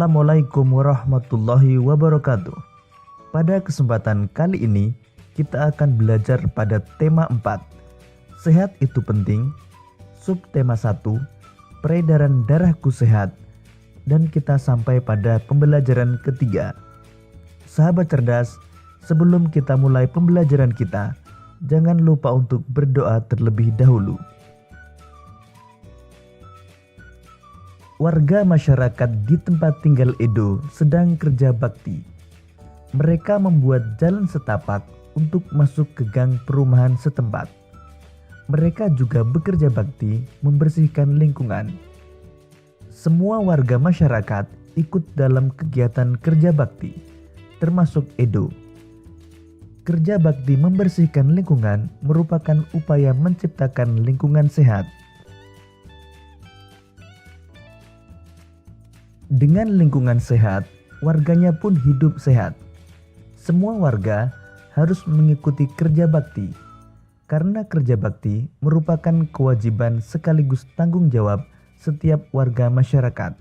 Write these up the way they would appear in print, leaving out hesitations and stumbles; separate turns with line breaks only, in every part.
Assalamualaikum warahmatullahi wabarakatuh. Pada kesempatan kali ini kita akan belajar pada tema 4, sehat itu penting, subtema 1, peredaran darahku sehat, dan kita sampai pada pembelajaran ketiga. Sahabat cerdas, sebelum kita mulai pembelajaran kita, jangan lupa untuk berdoa terlebih dahulu. Warga masyarakat di tempat tinggal Edo sedang kerja bakti. Mereka membuat jalan setapak untuk masuk ke gang perumahan setempat. Mereka juga bekerja bakti membersihkan lingkungan. Semua warga masyarakat ikut dalam kegiatan kerja bakti, termasuk Edo. Kerja bakti membersihkan lingkungan merupakan upaya menciptakan lingkungan sehat. Dengan lingkungan sehat, warganya pun hidup sehat. Semua warga harus mengikuti kerja bakti, karena kerja bakti merupakan kewajiban sekaligus tanggung jawab setiap warga masyarakat.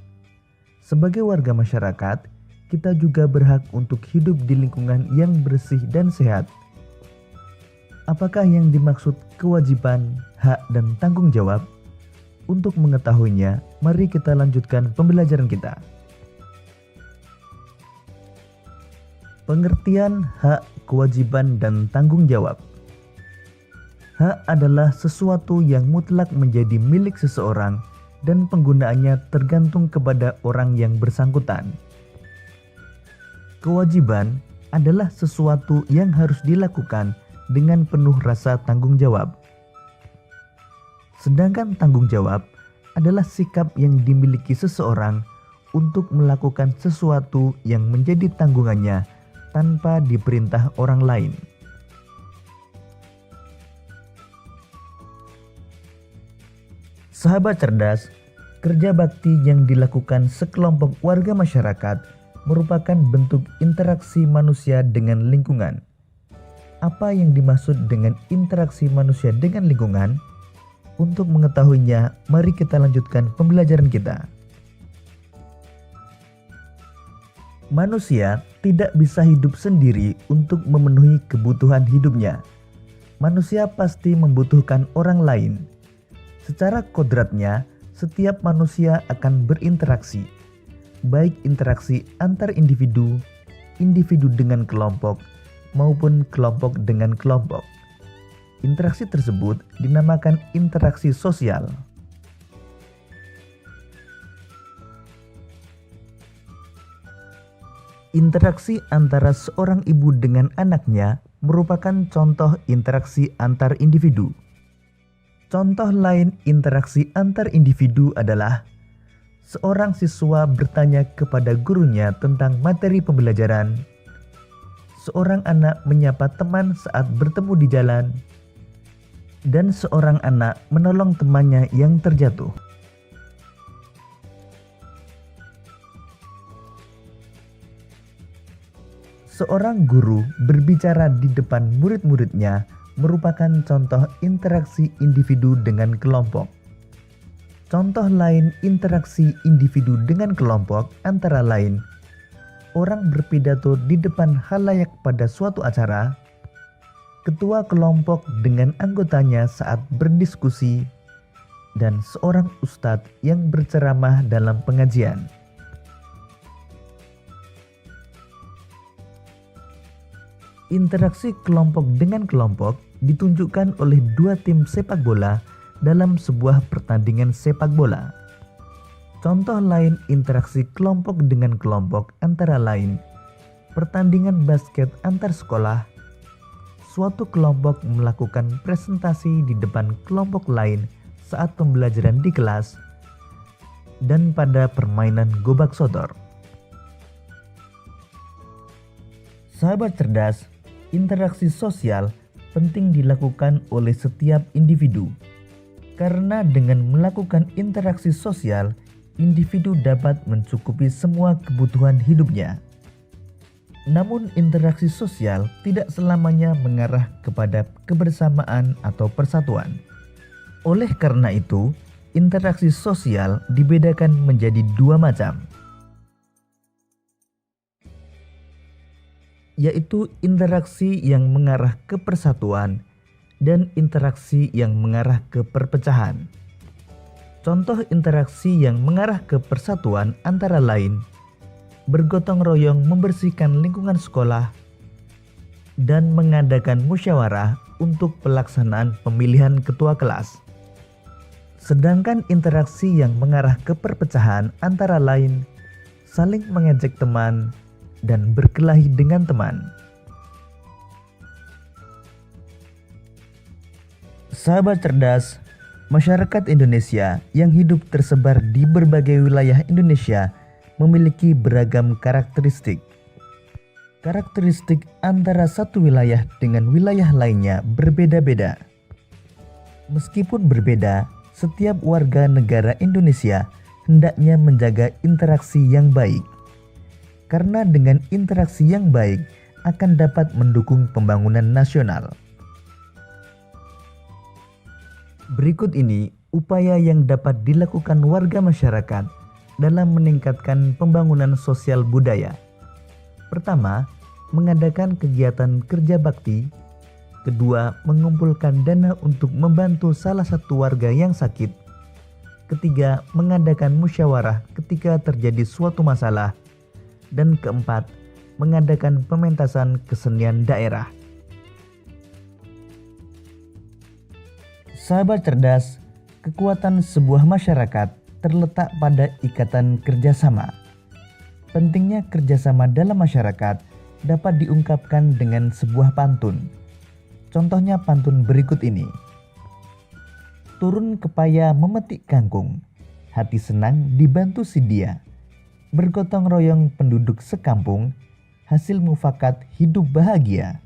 Sebagai warga masyarakat, kita juga berhak untuk hidup di lingkungan yang bersih dan sehat. Apakah yang dimaksud kewajiban, hak, dan tanggung jawab? Untuk mengetahuinya, mari kita lanjutkan pembelajaran kita. Pengertian hak, kewajiban, dan tanggung jawab. Hak adalah sesuatu yang mutlak menjadi milik seseorang dan penggunaannya tergantung kepada orang yang bersangkutan. Kewajiban adalah sesuatu yang harus dilakukan dengan penuh rasa tanggung jawab. Sedangkan tanggung jawab adalah sikap yang dimiliki seseorang untuk melakukan sesuatu yang menjadi tanggungannya tanpa diperintah orang lain. Sahabat cerdas, kerja bakti yang dilakukan sekelompok warga masyarakat merupakan bentuk interaksi manusia dengan lingkungan. Apa yang dimaksud dengan interaksi manusia dengan lingkungan? Untuk mengetahuinya, mari kita lanjutkan pembelajaran kita. Manusia tidak bisa hidup sendiri untuk memenuhi kebutuhan hidupnya. Manusia pasti membutuhkan orang lain. Secara kodratnya, setiap manusia akan berinteraksi, baik interaksi antar individu, individu dengan kelompok, maupun kelompok dengan kelompok. Interaksi tersebut dinamakan interaksi sosial. Interaksi antara seorang ibu dengan anaknya merupakan contoh interaksi antar individu. Contoh lain interaksi antar individu adalah seorang siswa bertanya kepada gurunya tentang materi pembelajaran, seorang anak menyapa teman saat bertemu di jalan, dan seorang anak menolong temannya yang terjatuh. Seorang guru berbicara di depan murid-muridnya merupakan contoh interaksi individu dengan kelompok. Contoh lain interaksi individu dengan kelompok antara lain orang berpidato di depan khalayak pada suatu acara, ketua kelompok dengan anggotanya saat berdiskusi, dan seorang ustadz yang berceramah dalam pengajian. Interaksi kelompok dengan kelompok ditunjukkan oleh dua tim sepak bola dalam sebuah pertandingan sepak bola. Contoh lain interaksi kelompok dengan kelompok antara lain pertandingan basket antar sekolah, suatu kelompok melakukan presentasi di depan kelompok lain saat pembelajaran di kelas, dan pada permainan gobak sodor. Sahabat cerdas, interaksi sosial penting dilakukan oleh setiap individu. Karena dengan melakukan interaksi sosial, individu dapat mencukupi semua kebutuhan hidupnya. Namun interaksi sosial tidak selamanya mengarah kepada kebersamaan atau persatuan. Oleh karena itu, interaksi sosial dibedakan menjadi dua macam. yaitu interaksi yang mengarah ke persatuan dan interaksi yang mengarah ke perpecahan. Contoh interaksi yang mengarah ke persatuan antara lain bergotong royong membersihkan lingkungan sekolah dan mengadakan musyawarah untuk pelaksanaan pemilihan ketua kelas. Sedangkan interaksi yang mengarah ke perpecahan antara lain saling mengejek teman dan berkelahi dengan teman. Sahabat cerdas, masyarakat Indonesia yang hidup tersebar di berbagai wilayah Indonesia memiliki beragam karakteristik. Karakteristik antara satu wilayah dengan wilayah lainnya berbeda-beda. Meskipun berbeda, setiap warga negara Indonesia hendaknya menjaga interaksi yang baik. Karena dengan interaksi yang baik akan dapat mendukung pembangunan nasional. Berikut ini upaya yang dapat dilakukan warga masyarakat dalam meningkatkan pembangunan sosial budaya. Pertama, mengadakan kegiatan kerja bakti. Kedua, mengumpulkan dana untuk membantu salah satu warga yang sakit. Ketiga, mengadakan musyawarah ketika terjadi suatu masalah. Dan keempat, mengadakan pementasan kesenian daerah. Sahabat cerdas, kekuatan sebuah masyarakat terletak pada ikatan kerjasama. Pentingnya kerjasama dalam masyarakat dapat diungkapkan dengan sebuah pantun. Contohnya pantun berikut ini. Turun ke paya memetik kangkung, hati senang dibantu si dia. Bergotong royong penduduk sekampung, hasil mufakat hidup bahagia.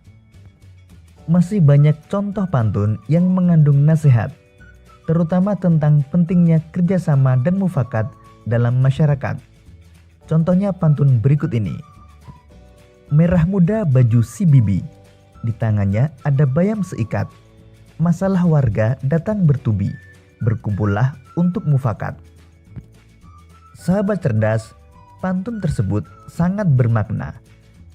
Masih banyak contoh pantun yang mengandung nasihat, terutama tentang pentingnya kerjasama dan mufakat dalam masyarakat. Contohnya pantun berikut ini. Merah muda baju si bibi, di tangannya ada bayam seikat. Masalah warga datang bertubi, berkumpullah untuk mufakat. Sahabat cerdas, pantun tersebut sangat bermakna.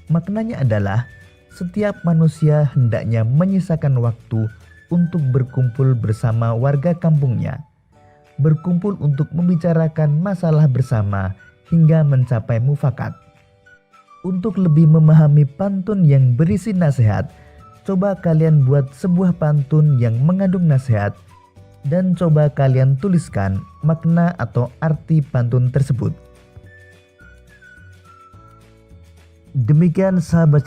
Maknanya adalah setiap manusia hendaknya menyisakan waktu untuk berkumpul bersama warga kampungnya, berkumpul untuk membicarakan masalah bersama hingga mencapai mufakat. Untuk lebih memahami pantun yang berisi nasihat, coba kalian buat sebuah pantun yang mengandung nasihat dan coba kalian tuliskan makna atau arti pantun tersebut. Demikian sahabat cerdas.